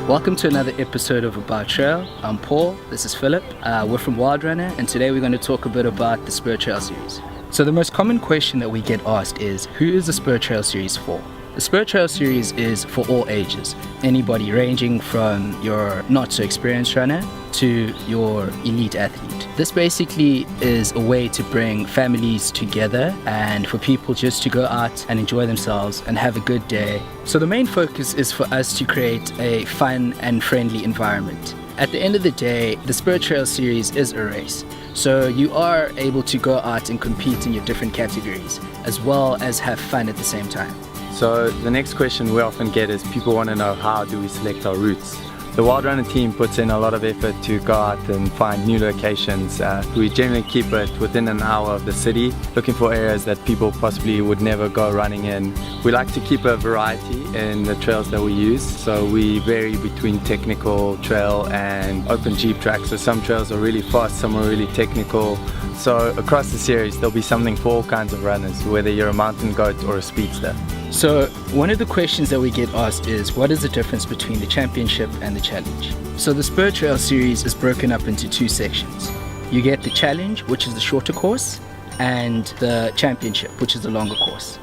Welcome to another episode of About Trail. I'm Paul, this is Philip. We're from Wildrunner, and today we're going to talk a bit about the Spur Trail Series. So the most common question that we get asked is, who is the Spur Trail Series for? The Spur Trail Series is for all ages. Anybody ranging from your not so experienced runner to your elite athlete. This basically is a way to bring families together and for people just to go out and enjoy themselves and have a good day. So the main focus is for us to create a fun and friendly environment. At the end of the day, the Spur Trail Series is a race. So you are able to go out and compete in your different categories as well as have fun at the same time. So the next question we often get is people want to know, how do we select our routes? The Wildrunner team puts in a lot of effort to go out and find new locations. We generally keep it within an hour of the city, looking for areas that people possibly would never go running in. We like to keep a variety in the trails that we use, so we vary between technical trail and open jeep tracks. So some trails are really fast, some are really technical. So across the series there'll be something for all kinds of runners, whether you're a mountain goat or a speedster. So one of the questions that we get asked is, what is the difference between the championship and the challenge? So the Spur Trail Series is broken up into two sections. You get the challenge, which is the shorter course, and the championship, which is the longer course.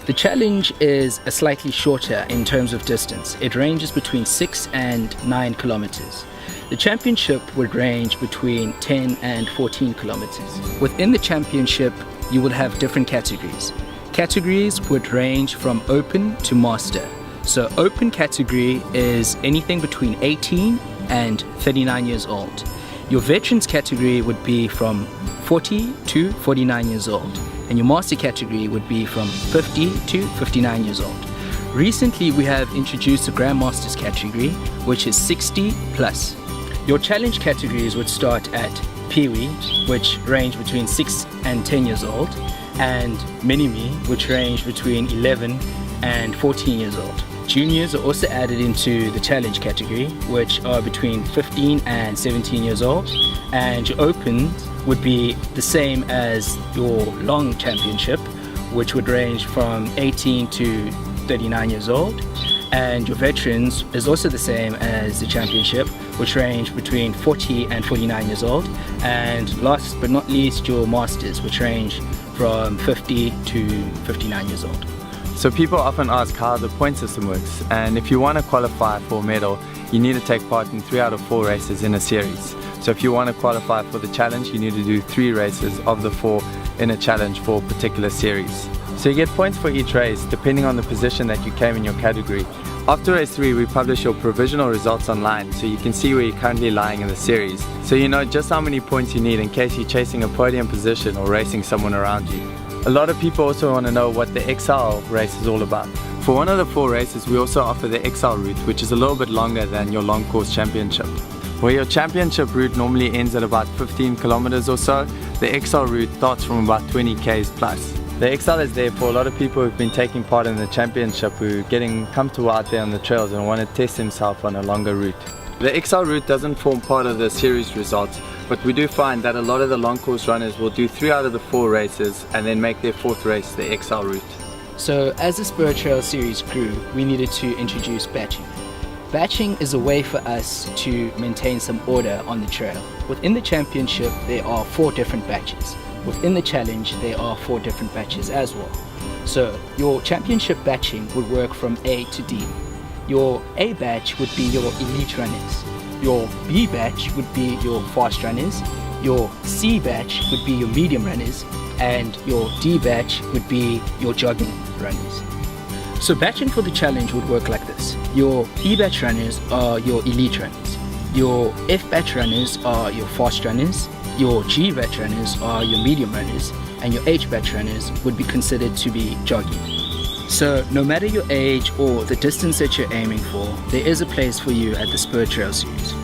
The challenge is a slightly shorter in terms of distance. It ranges between 6 and 9 kilometers. The championship would range between 10 and 14 kilometers. Within the championship, you will have different categories. Categories would range from open to master. So open category is anything between 18 and 39 years old. Your veterans category would be from 40 to 49 years old. And your master category would be from 50 to 59 years old. Recently, we have introduced the Grandmasters category, which is 60 plus. Your challenge categories would start at Pee-wee, which range between 6 and 10 years old, and Mini-me, which range between 11 and 14 years old. Juniors are also added into the challenge category, which are between 15 and 17 years old, and your opens would be the same as your long championship, which would range from 18 to 39 years old, and your veterans is also the same as the championship, which range between 40 and 49 years old, and last but not least, your masters, which range from 50 to 59 years old. So people often ask how the point system works, and if you want to qualify for a medal, you need to take part in 3 out of 4 races in a series. So if you want to qualify for the challenge, you need to do 3 races of the 4 in a challenge for a particular series. So you get points for each race depending on the position that you came in your category. After race 3, we publish your provisional results online, so you can see where you're currently lying in the series. So you know just how many points you need in case you're chasing a podium position or racing someone around you. A lot of people also want to know what the XL race is all about. For one of the 4 races, we also offer the XL route, which is a little bit longer than your long course championship. Where your championship route normally ends at about 15 kilometers or so, the XL route starts from about 20 k's plus. The XL is there for a lot of people who've been taking part in the championship, who are getting comfortable out there on the trails and want to test themselves on a longer route. The XL route doesn't form part of the series results, but we do find that a lot of the long course runners will do 3 out of the 4 races and then make their 4th race the XL route. So as the Spur Trail Series grew, we needed to introduce batching. Batching is a way for us to maintain some order on the trail. Within the championship, there are 4 different batches. Within the challenge, there are 4 different batches as well. So your championship batching would work from A to D. Your A batch would be your elite runners. Your B batch would be your fast runners. Your C batch would be your medium runners. And your D batch would be your jogging runners. So batching for the challenge would work like this. Your E batch runners are your elite runners. Your F batch runners are your fast runners. Your G batch runners are your medium runners, and your H batch runners would be considered to be jogging. So no matter your age or the distance that you're aiming for, there is a place for you at the Spur Trail Series.